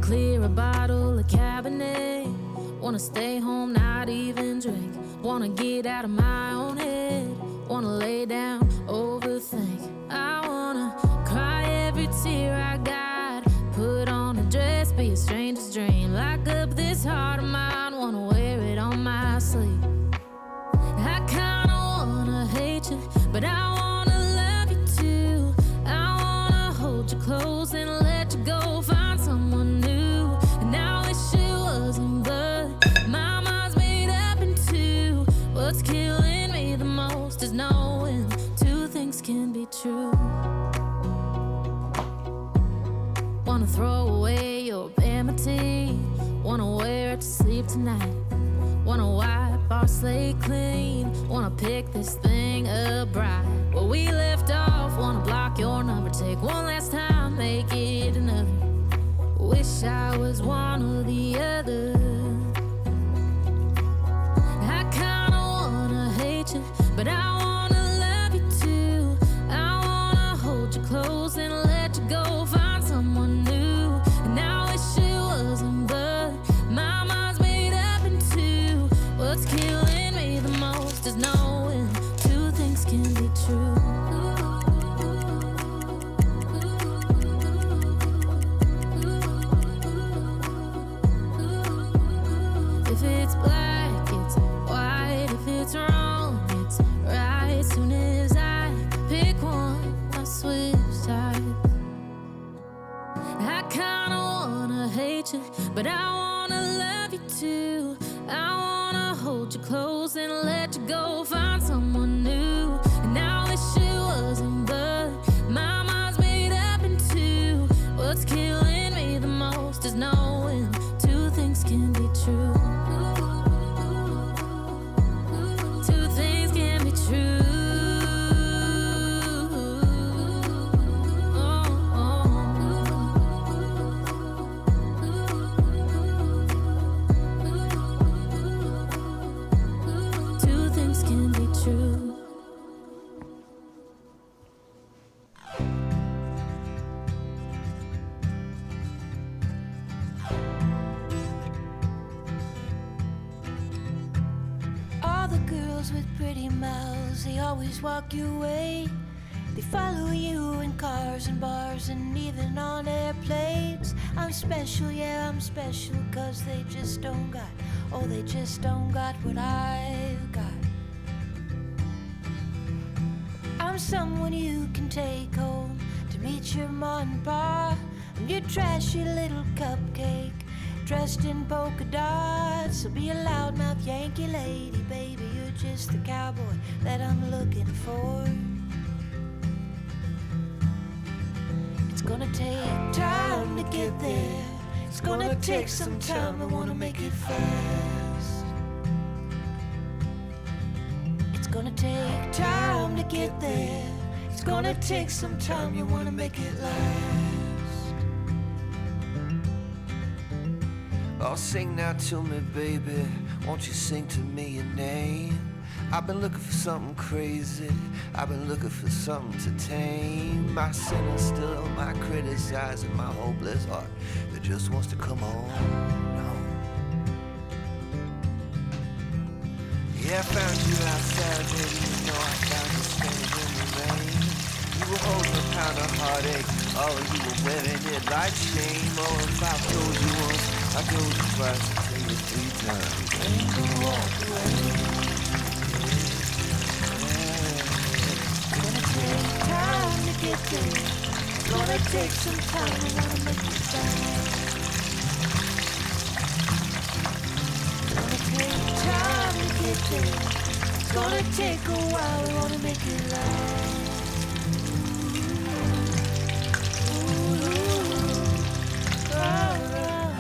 clear a bottle of Cabernet. Wanna stay home, not even drink. Wanna get out of my own head. Wanna lay down, overthink. I wanna cry every tear I got. Put on a dress, be a stranger's dream. Lock up this heart of mine, wanna wear it on my sleeve. I kinda wanna hate you, but I wanna love you too. I wanna hold you close and let you go, find someone new. And I wish it wasn't, but my mind's made up in two. What's killing me the most is knowing two things can be true. Wanna throw away your vanity. Wanna wear it to sleep tonight. Wanna wipe our slate clean. Wanna pick this thing up right where we left off. Wanna block your number, take one last time, make it another. Wish I was one or the other. I kinda wanna hate you, but I wanna love you too. I wanna hold you close and let you go, find someone new. And I wish it wasn't, but my mind's made up in two. What's killing me the most is knowing two things can be true. If it's black, it's white. If it's wrong, it's right. Soon as I pick one, I switch sides. I kinda wanna hate you, but I wanna love you too. I wanna hold you close and let you go, find someone new. And I wish it wasn't, but my mind's made up in two. What's killing me the most is knowing two things can be true. Two things can be true. Two things can be true. All the girls with pretty mouths, they always walk your way. They follow you in cars and bars and even on airplanes. I'm special, yeah, I'm special, 'cause they just don't got, oh, they just don't got what I've got. I'm someone you can take home to meet your mom and pa. I'm your trashy little cupcake dressed in polka dots. So be a loudmouth Yankee lady, baby, you're just the cowboy that I'm looking for. It's gonna take time to get there. It's gonna take some time, I wanna make it fast. It's gonna take time to get there. It's gonna take some time, you wanna make it last. Oh, sing now to me, baby. Won't you sing to me your name? I've been looking for something crazy. I've been looking for something to tame my sinner still, my criticizing, my hopeless heart that just wants to come on. No. Yeah, I found you outside, baby. You know I found you standing in the rain. You were holding a pound of heartache. Oh, you were wearing it like shame. Oh, if I told you once, I told you twice, I tell you 3 times. Ain't gonna walk away. Time to get there. It's gonna take some time, I wanna make it fast. It's gonna take time to get there. It's gonna take a while, I wanna make it last. Ooh, ooh, oh, oh.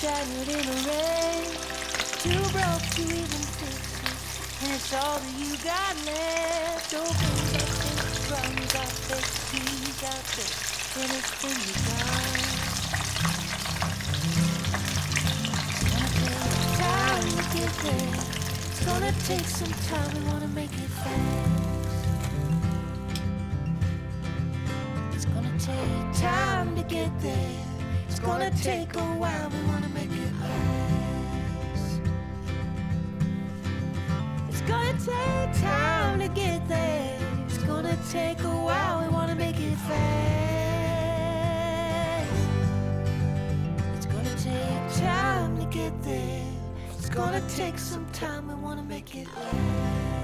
Shattered in a rain, too broke to even fix it, and it's all that you got left. Opens up fake drums, got fake keys, got fake, and it's when you're gone. gonna take some time, we wanna make it fast. It's gonna take time to get there. It's gonna take a while, we wanna make it last. It's gonna take time to get there. It's gonna take a while, we wanna make it fast. It's gonna take time to get there. It's gonna take some time, we wanna make it last.